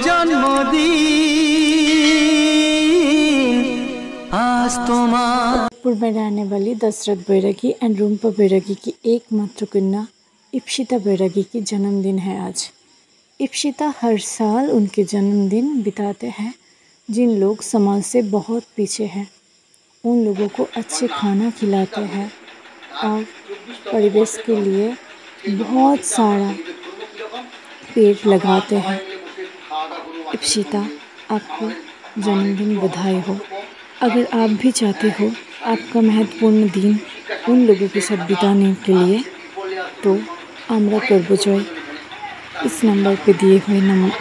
जन्मदिन आज तुम्हार। जयपुर में रहने वाली दशरथ बैरागी एंड रुम्पा बैरागी की एकमात्र कन्या इप्सिता बैरागी की जन्मदिन है आज। इप्सिता हर साल उनके जन्मदिन बिताते हैं। जिन लोग समाज से बहुत पीछे हैं उन लोगों को अच्छे खाना खिलाते हैं और परिवेश के लिए बहुत सारा पेड़ लगाते हैं। इप्सिता, आपको जन्मदिन बधाई हो। अगर आप भी चाहते हो आपका महत्वपूर्ण दिन उन लोगों के साथ बिताने के लिए तो आम्रा करब जय इस नंबर पे दिए हुए नंबर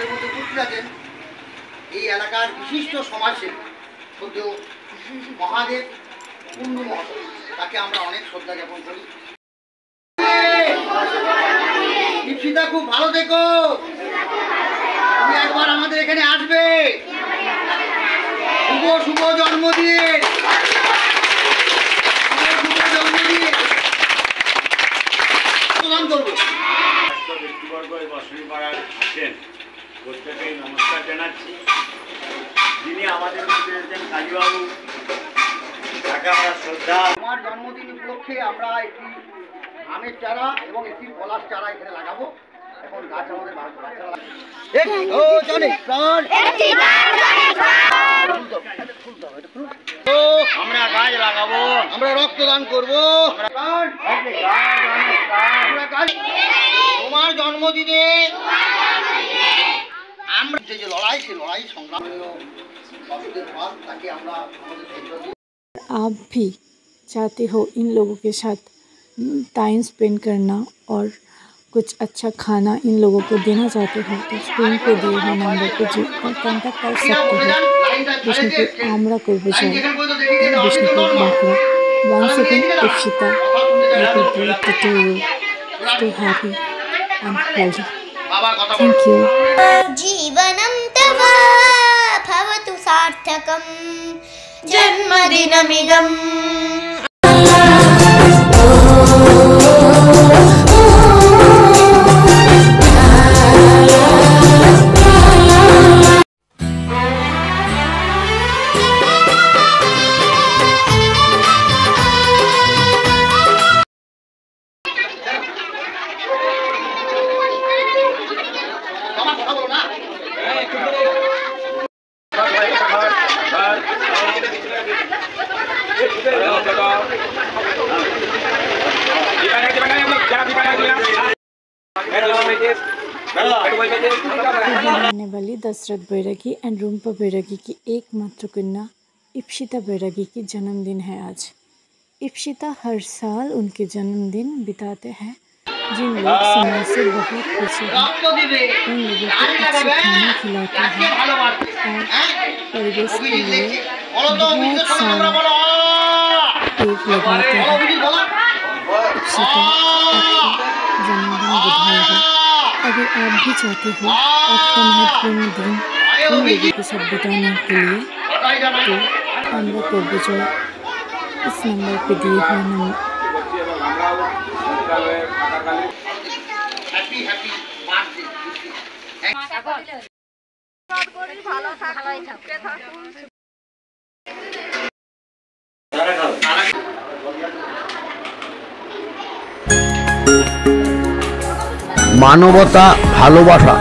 इप्सिता खूब ভালো থেকো। তুমি একবার আমাদের এখানে আসবে। শুভ শুভ জন্মদিন। শুভ জন্মদিন। প্রণাম করব। ব্যক্তিবর্গ এই বসুনি পাড়ার আছেন প্রত্যেককে নমস্কার জানাচ্ছি। যিনি আমাদের মধ্যে রয়েছেন কালীবাবু, তাকে আমরা শ্রদ্ধা। আমার জন্মদিন উপলক্ষে আমরা একটি আমের চারা এবং একটি পলাশ চারা এখানে লাগাবো। এখন গাছ আমাদের আমরা গাছ লাগাবো, আমরা রক্তদান করবো। তোমার জন্মদিনে আমরা যে লড়াই সে লড়াই সংগ্রাম তাকে আমরা। आप भी चाहते हो इन लोगों के साथ टाइम स्पेंड करना और कुछ अच्छा खाना इन लोगों को देना चाहते हो तो स्क्रीन पे दिए हुए नंबर पर जो कॉन्टैक्ट कर सकते हो। विष्णुपुर आम्रा करब जय Vishnupur Bankura. Once again Ipsita, happy birthday to you. Stay happy and healthy. Thank you. जीवनं तव भवतु सार्थकं जन्मदिनमिदम्। रहने वाली दशरथ बैरागी एंड रुम्पा बैरागी की एकमात्र कन्या इप्सिता बैरागी की जन्मदिन है आज। इप्सिता हर साल उनके जन्मदिन बिताते हैं। जिन लोग समाज से बहुत पीछे हैं उन लोगों को अच्छे खाना खिलाते हैं और परिवेश के लिए बहुत सारा पेड़ लगाते हैं। इप्सिता, आपको जन्मदिन बधाई हो। अगर आप भी चाहते हो आपका महत्वपूर्ण दिन उन लोगों के साथ बिताने के लिए तो आम्रा करब जय इस नंबर पे दिए हुए नंबर। মানবতা ভালোবাসা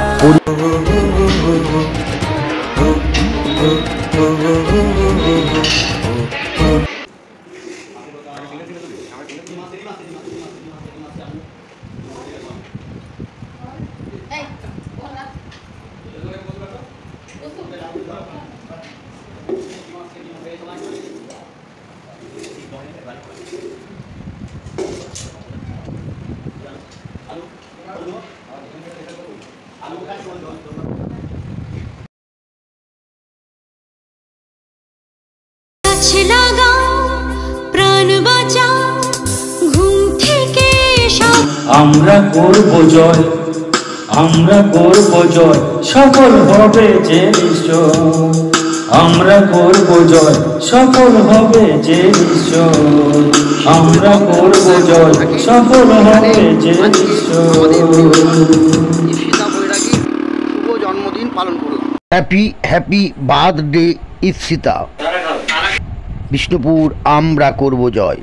আমরা করব জয়, আমরা করব জয়, সফল হবে যে নিশ্চয়। আমরা করব জয়, সফল হবে যে নিশ্চয়। আমরা করব জয়, সফল হবে যে নিশ্চয়। ইপ্সিতা बैरागी শুভ জন্মদিন পালন করলাম। Happy happy birthday Ipsita. Bishnupur আমরা করব জয়।